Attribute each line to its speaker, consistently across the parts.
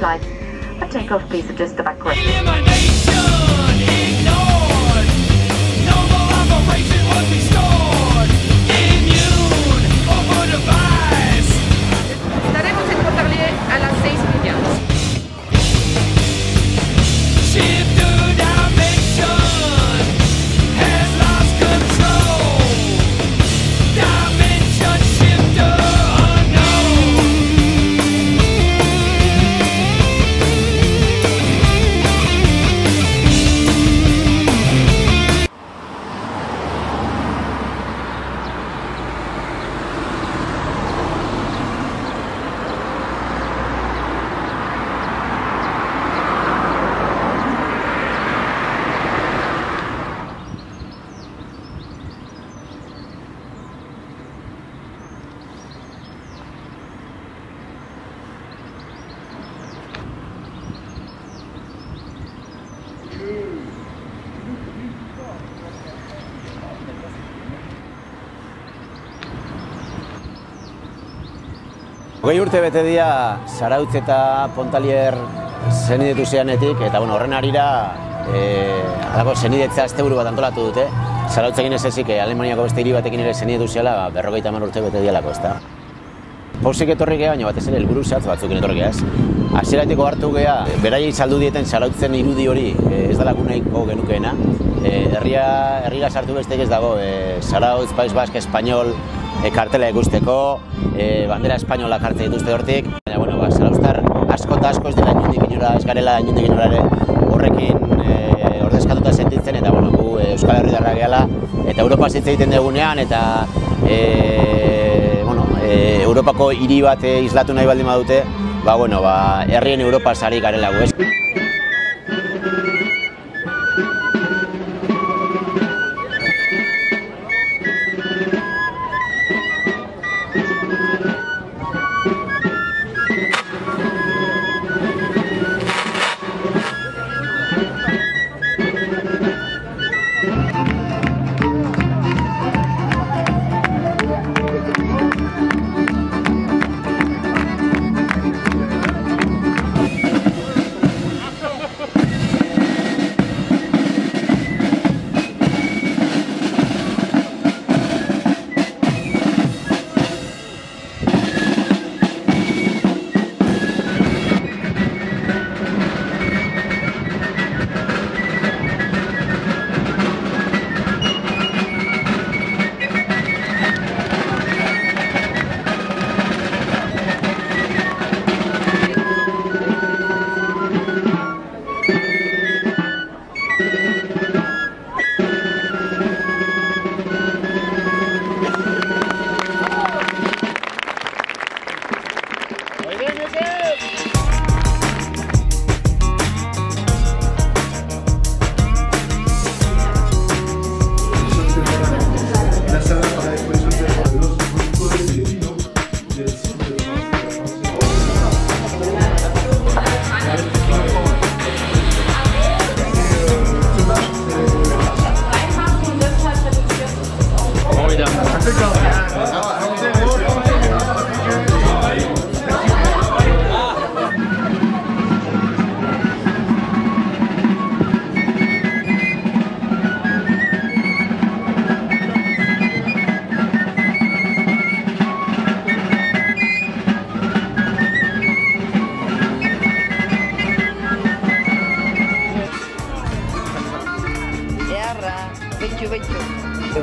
Speaker 1: Flight. A takeoff, please adjust the backward.
Speaker 2: Estaremos en Pontarlier a las 6:30.
Speaker 3: Hogei urte bete dira Zarautz eta Pontarlier zenidetu zeanetik, eta horren harira halako zenidetza asteburu bat antolatu dute. Zarautzekin ez ezik Alemaniako beste hiri batekin ere zenidetu zeala 50 urte bete dialako, ezta. Pozik etorri geha, baina batez ere helburu zehatz batzukin etorri geha, ez. Hasieratik hartu geha, beraiei saldu dieten Zarautzen irudi hori ez dela nahiko genukeena. Herrira sartu besterik ez dago, Zarautz, País Basque, Espainol, kartela ikusteko, bandera espainola jartzen dituzte hortik. Baina, zarauztar asko eta asko ez dela inundik inora, ez garela inundik inora ere horrekin ordezkatuta sentitzen, eta gu Euskal Herritarrak gehala, eta Europaz hitz egiten dugunean, eta Europako hiri bat islatu nahi baldin badute, herrien Europaz ari garela gu, ez?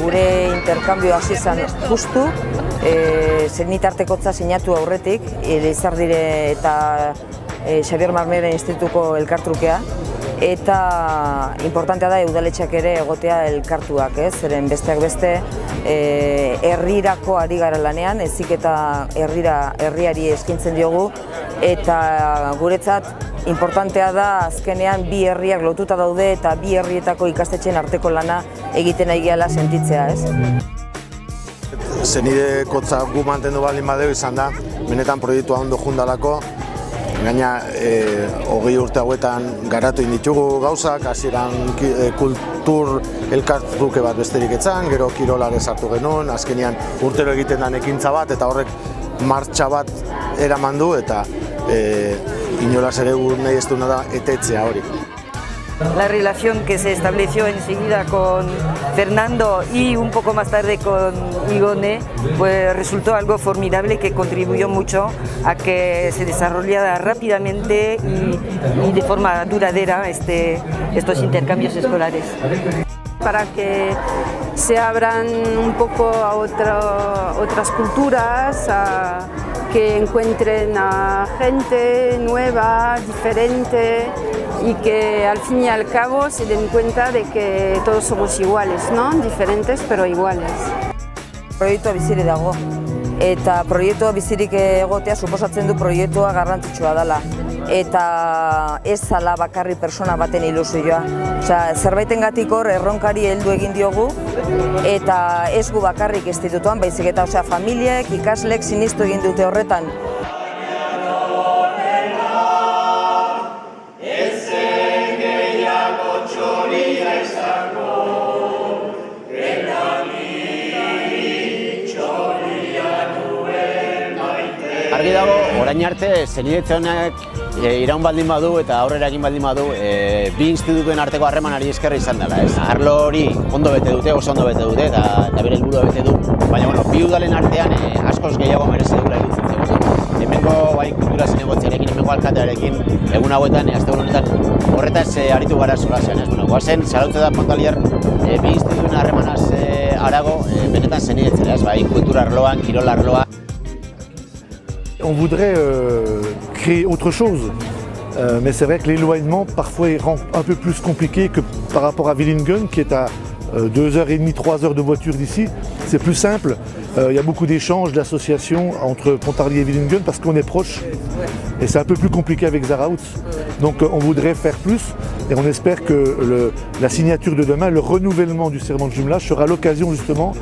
Speaker 4: Gure interkambio hasi zen justu, senitartekotza sinatu aurretik, Lizardire eta Xabier Marmeren Institutuko elkartrukea, eta importantea da udaletxeak ere egotea elkartuak, zeren besteak beste herrirako ari gara lanean, ezik eta herriari eskintzen diogu, eta guretzat importantea da azkenean bi herriak lotuta daude eta bi herrietako ikastetxeen arteko lana egiten nahi gehala sentitzea, ez?
Speaker 5: Zenidekotza gu mantendu baldin badeu izan da, benetan proiektua ondo jundalako, gaina 20 urte hauetan garatu ditugu gauzak, hasieran kultur elkartruke bat besterik etzan, gero kirolare sartu genuen, azkenean urtero egiten den ekintza bat, eta horrek martxa bat eraman du, eta inolaz ere nahi ez duena da etetzea hori.
Speaker 6: La relación que se estableció enseguida con Fernando y un poco más tarde con Igone, pues resultó algo formidable que contribuyó mucho a que se desarrollara rápidamente y de forma duradera estos intercambios escolares.
Speaker 7: Para que se abran un poco a otras culturas, que encuentren a gente nueva, diferente, y que al fin y al cabo se den cuenta de que todos somos iguales, ¿no? Diferentes pero iguales.
Speaker 4: Proiektua bizirik dago, eta proiektua bizirik egotea suposatzen du proiektua garrantzitsua dela. Eta ez zala bakarri persona baten ilusioa. Zerbaitengatik hor erronkari heldu egin diogu, eta ez gu bakarrik institutuan, baizik eta familiek, ikaslek sinistu egin dute horretan.
Speaker 3: Argi dago, orain arte, zenidetze honek iraun baldin badu eta aurrera egin baldin badu, bi institutuen arteko harremanari esker izan dela. Arlo hori ondo bete dute, oso ondo bete dute, eta bere helburua bete du. Baina, bi udalen artean askoz gehiago merezi dugula iruditzen zaigu. Hemengo kultura zinegotziarekin, hemengo alkatearekin, egun hauetan, astegun honetan, horretaz aritu gara solasean. Goazen, Zarautze eta Pontalier, bi institutuen harremanaz harago, benetan zenidetzera, kultura arloan, kirol arloan.
Speaker 8: On voudrait créer autre chose, mais c'est vrai que l'éloignement parfois rend un peu plus compliqué que par rapport à Villingen qui est à 2h30, 3h de voiture d'ici. C'est plus simple, il y a beaucoup d'échanges, d'associations entre Pontarlier et Villingen parce qu'on est proche et c'est un peu plus compliqué avec Zarautz. Donc on voudrait faire plus et on espère que la signature de demain, le renouvellement du serment de jumelage sera l'occasion justement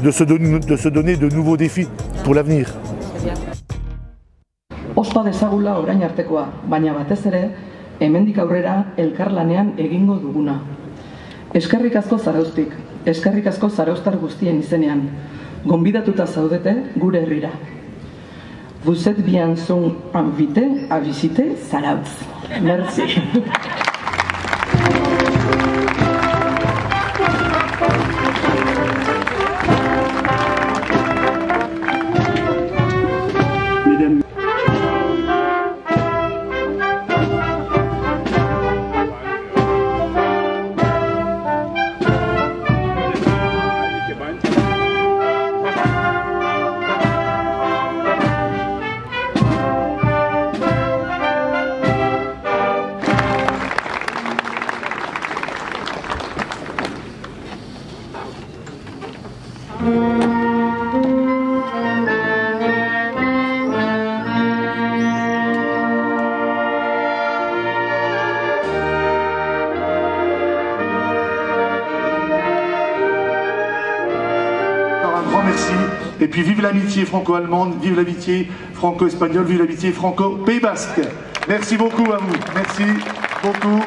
Speaker 8: de se donner de nouveaux défis pour l'avenir.
Speaker 9: Ospa dezagula orain artekoa, baina batez ere, hemendik aurrera elkarlanean egingo duguna. Eskerrik asko Zarauztik, eskerrik asko zarauztar guztien izenean, gonbidatuta zaudete gure herrira. Vous êtes bien sont invités à visiter Zarautz. Merci.
Speaker 8: Merci. Et puis vive l'amitié franco-allemande, vive l'amitié franco-espagnole, vive l'amitié franco-pays basque. Merci beaucoup à vous. Merci beaucoup.